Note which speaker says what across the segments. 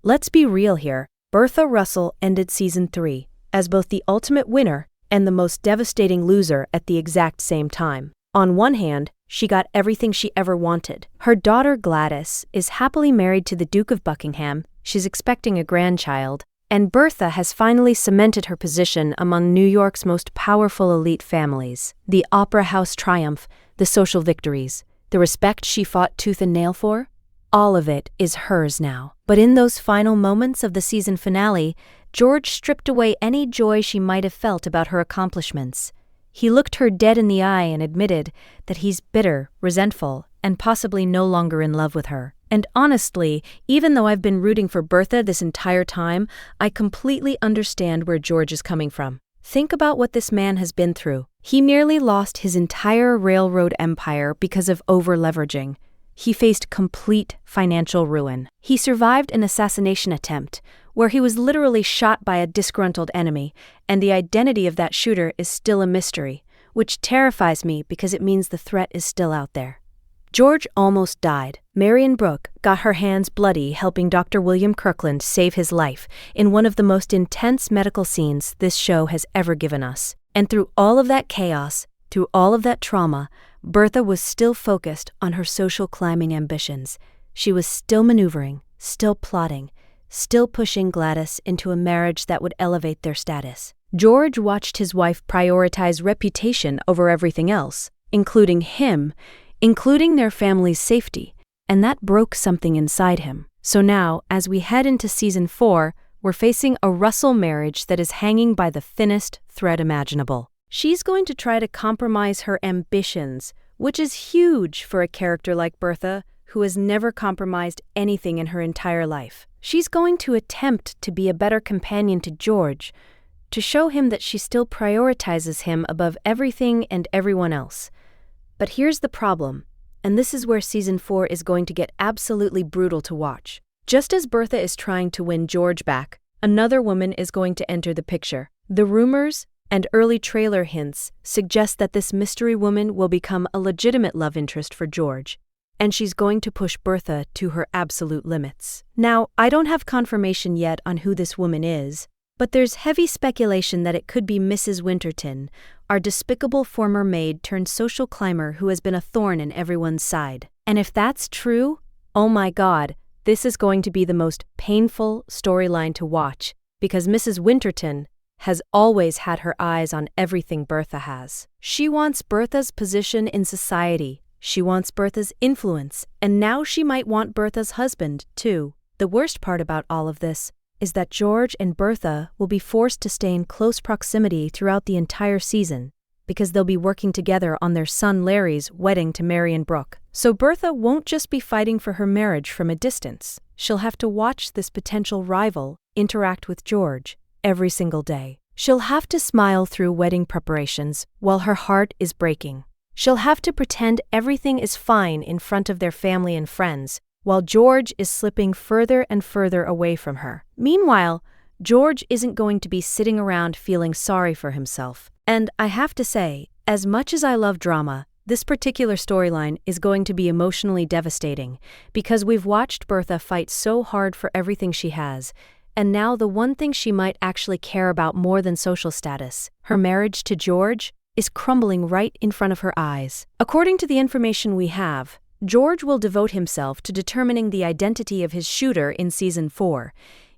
Speaker 1: Let's be real here. Bertha Russell ended season 3 as both the ultimate winner and the most devastating loser at the exact same time. On one hand, she got everything she ever wanted. Her daughter Gladys is happily married to the Duke of Buckingham, she's expecting a grandchild, and Bertha has finally cemented her position among New York's most powerful elite families. The opera house triumph, the social victories, the respect she fought tooth and nail for, all of it is hers now. But in those final moments of the season finale, George stripped away any joy she might have felt about her accomplishments. He looked her dead in the eye and admitted that he's bitter, resentful, and possibly no longer in love with her. And honestly, even though I've been rooting for Bertha this entire time, I completely understand where George is coming from. Think about what this man has been through. He nearly lost his entire railroad empire because of over-leveraging. He faced complete financial ruin. He survived an assassination attempt, where he was literally shot by a disgruntled enemy, and the identity of that shooter is still a mystery, which terrifies me because it means the threat is still out there. George almost died. Marion Brooke got her hands bloody helping Dr. William Kirkland save his life in one of the most intense medical scenes this show has ever given us. And through all of that chaos, through all of that trauma, Bertha was still focused on her social climbing ambitions. She was still maneuvering, still plotting, still pushing Gladys into a marriage that would elevate their status. George watched his wife prioritize reputation over everything else, including him, including their family's safety, and that broke something inside him. So now, as we head into season 4, we're facing a Russell marriage that is hanging by the thinnest thread imaginable. She's going to try to compromise her ambitions, which is huge for a character like Bertha, who has never compromised anything in her entire life. She's going to attempt to be a better companion to George, to show him that she still prioritizes him above everything and everyone else. But here's the problem, and this is where season 4 is going to get absolutely brutal to watch. Just as Bertha is trying to win George back, another woman is going to enter the picture. The rumors and early trailer hints suggest that this mystery woman will become a legitimate love interest for George, and she's going to push Bertha to her absolute limits. Now, I don't have confirmation yet on who this woman is, but there's heavy speculation that it could be Mrs. Winterton, our despicable former maid turned social climber who has been a thorn in everyone's side. And if that's true, oh my God, this is going to be the most painful storyline to watch, because Mrs. Winterton has always had her eyes on everything Bertha has. She wants Bertha's position in society, she wants Bertha's influence, and now she might want Bertha's husband, too. The worst part about all of this is that George and Bertha will be forced to stay in close proximity throughout the entire season, because they'll be working together on their son Larry's wedding to Marion Brooke. So Bertha won't just be fighting for her marriage from a distance. She'll have to watch this potential rival interact with George every single day. She'll have to smile through wedding preparations while her heart is breaking. She'll have to pretend everything is fine in front of their family and friends, while George is slipping further and further away from her. Meanwhile, George isn't going to be sitting around feeling sorry for himself. And I have to say, as much as I love drama, this particular storyline is going to be emotionally devastating, because we've watched Bertha fight so hard for everything she has, and now the one thing she might actually care about more than social status, her marriage to George, is crumbling right in front of her eyes. According to the information we have, George will devote himself to determining the identity of his shooter in season 4,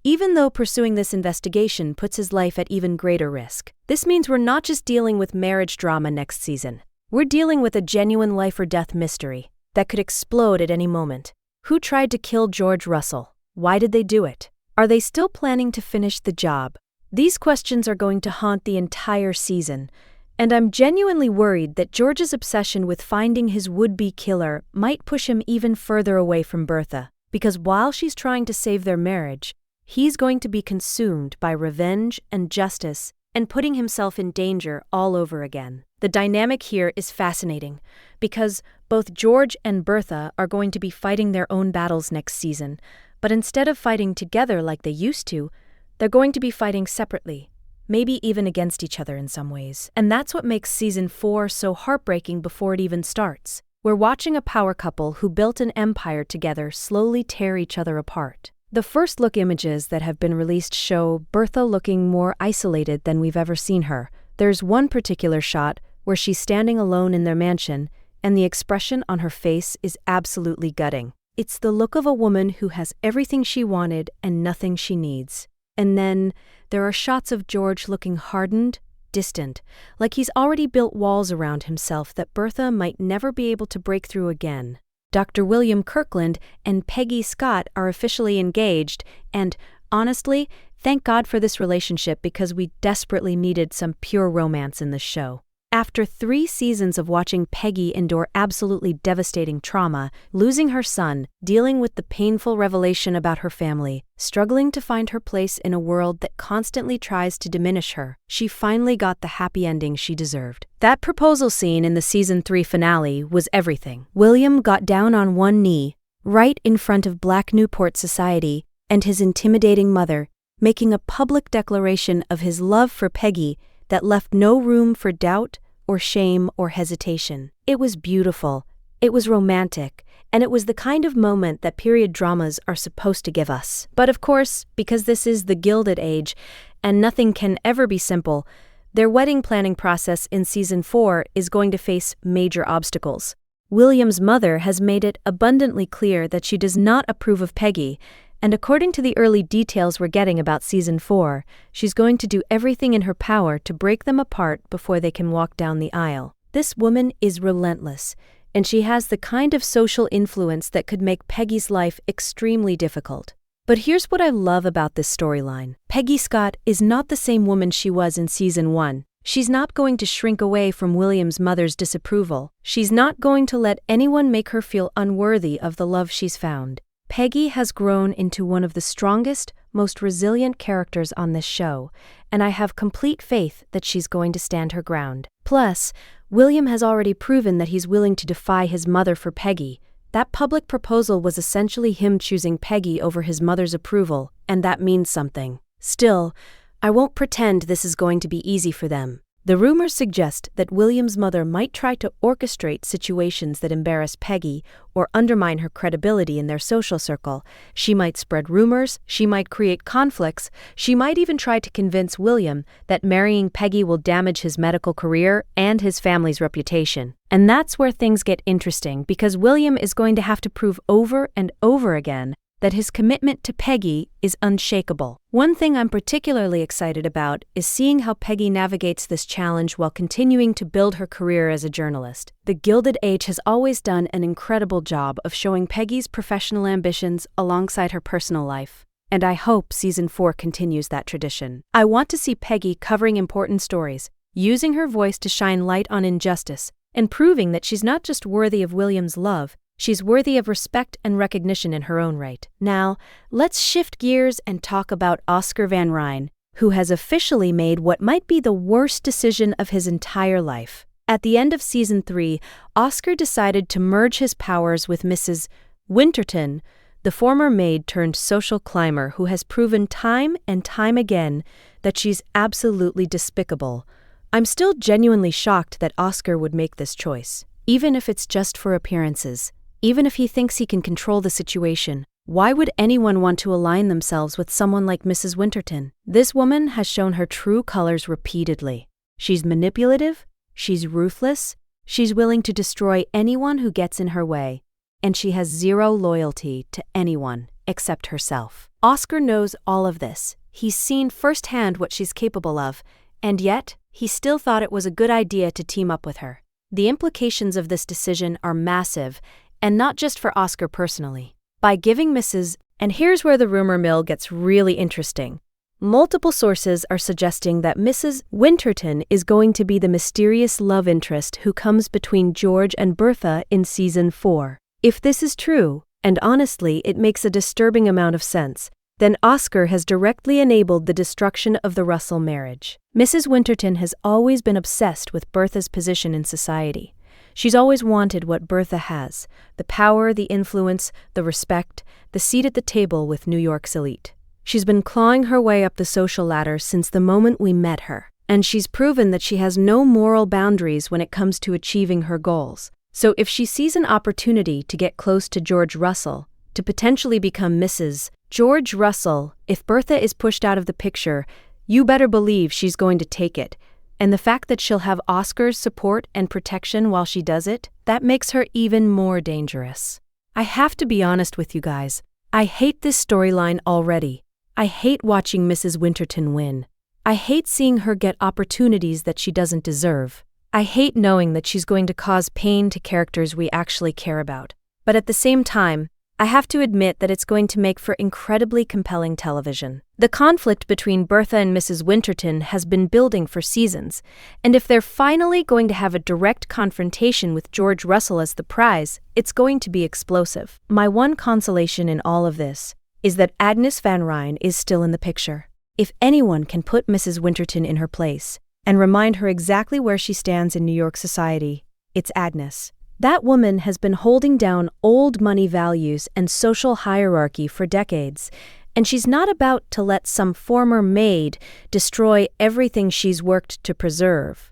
Speaker 1: even though pursuing this investigation puts his life at even greater risk. This means we're not just dealing with marriage drama next season. We're dealing with a genuine life or death mystery that could explode at any moment. Who tried to kill George Russell? Why did they do it? Are they still planning to finish the job? These questions are going to haunt the entire season, and I'm genuinely worried that George's obsession with finding his would-be killer might push him even further away from Bertha, because while she's trying to save their marriage, he's going to be consumed by revenge and justice and putting himself in danger all over again. The dynamic here is fascinating, because both George and Bertha are going to be fighting their own battles next season, but instead of fighting together like they used to, they're going to be fighting separately, maybe even against each other in some ways. And that's what makes season 4 so heartbreaking before it even starts. We're watching a power couple who built an empire together slowly tear each other apart. The first look images that have been released show Bertha looking more isolated than we've ever seen her. There's one particular shot where she's standing alone in their mansion, and the expression on her face is absolutely gutting. It's the look of a woman who has everything she wanted and nothing she needs. And then there are shots of George looking hardened, distant, like he's already built walls around himself that Bertha might never be able to break through again. Dr. William Kirkland and Peggy Scott are officially engaged, and honestly, thank God for this relationship because we desperately needed some pure romance in this show. After 3 seasons of watching Peggy endure absolutely devastating trauma, losing her son, dealing with the painful revelation about her family, struggling to find her place in a world that constantly tries to diminish her, she finally got the happy ending she deserved. That proposal scene in the season 3 finale was everything. William got down on one knee, right in front of Black Newport society and his intimidating mother, making a public declaration of his love for Peggy that left no room for doubt or shame or hesitation. It was beautiful, it was romantic, and it was the kind of moment that period dramas are supposed to give us. But of course, because this is the Gilded Age, and nothing can ever be simple, their wedding planning process in season 4 is going to face major obstacles. William's mother has made it abundantly clear that she does not approve of Peggy, and according to the early details we're getting about season 4, she's going to do everything in her power to break them apart before they can walk down the aisle. This woman is relentless, and she has the kind of social influence that could make Peggy's life extremely difficult. But here's what I love about this storyline. Peggy Scott is not the same woman she was in season 1. She's not going to shrink away from William's mother's disapproval. She's not going to let anyone make her feel unworthy of the love she's found. Peggy has grown into one of the strongest, most resilient characters on this show, and I have complete faith that she's going to stand her ground. Plus, William has already proven that he's willing to defy his mother for Peggy. That public proposal was essentially him choosing Peggy over his mother's approval, and that means something. Still, I won't pretend this is going to be easy for them. The rumors suggest that William's mother might try to orchestrate situations that embarrass Peggy or undermine her credibility in their social circle. She might spread rumors, she might create conflicts, she might even try to convince William that marrying Peggy will damage his medical career and his family's reputation. And that's where things get interesting because William is going to have to prove over and over again that his commitment to Peggy is unshakable. One thing I'm particularly excited about is seeing how Peggy navigates this challenge while continuing to build her career as a journalist. The Gilded Age has always done an incredible job of showing Peggy's professional ambitions alongside her personal life, and I hope season 4 continues that tradition. I want to see Peggy covering important stories, using her voice to shine light on injustice, and proving that she's not just worthy of William's love, she's worthy of respect and recognition in her own right. Now, let's shift gears and talk about Oscar Van Ryn, who has officially made what might be the worst decision of his entire life. At the end of season 3, Oscar decided to merge his powers with Mrs. Winterton, the former maid turned social climber who has proven time and time again that she's absolutely despicable. I'm still genuinely shocked that Oscar would make this choice, even if it's just for appearances. Even if he thinks he can control the situation, why would anyone want to align themselves with someone like Mrs. Winterton? This woman has shown her true colors repeatedly. She's manipulative, she's ruthless, she's willing to destroy anyone who gets in her way, and she has zero loyalty to anyone except herself. Oscar knows all of this. He's seen firsthand what she's capable of, and yet he still thought it was a good idea to team up with her. The implications of this decision are massive, and not just for Oscar personally. By giving Mrs. And here's where the rumor mill gets really interesting. Multiple sources are suggesting that Mrs. Winterton is going to be the mysterious love interest who comes between George and Bertha in season 4. If this is true, and honestly it makes a disturbing amount of sense, then Oscar has directly enabled the destruction of the Russell marriage. Mrs. Winterton has always been obsessed with Bertha's position in society. She's always wanted what Bertha has: the power, the influence, the respect, the seat at the table with New York's elite. She's been clawing her way up the social ladder since the moment we met her, and she's proven that she has no moral boundaries when it comes to achieving her goals. So if she sees an opportunity to get close to George Russell, to potentially become Mrs. George Russell, if Bertha is pushed out of the picture, you better believe she's going to take it. And the fact that she'll have Oscar's support and protection while she does it, that makes her even more dangerous. I have to be honest with you guys. I hate this storyline already. I hate watching Mrs. Winterton win. I hate seeing her get opportunities that she doesn't deserve. I hate knowing that she's going to cause pain to characters we actually care about. But at the same time, I have to admit that it's going to make for incredibly compelling television. The conflict between Bertha and Mrs. Winterton has been building for seasons, and if they're finally going to have a direct confrontation with George Russell as the prize, it's going to be explosive. My one consolation in all of this is that Agnes Van Ryn is still in the picture. If anyone can put Mrs. Winterton in her place and remind her exactly where she stands in New York society, it's Agnes. That woman has been holding down old money values and social hierarchy for decades, and she's not about to let some former maid destroy everything she's worked to preserve.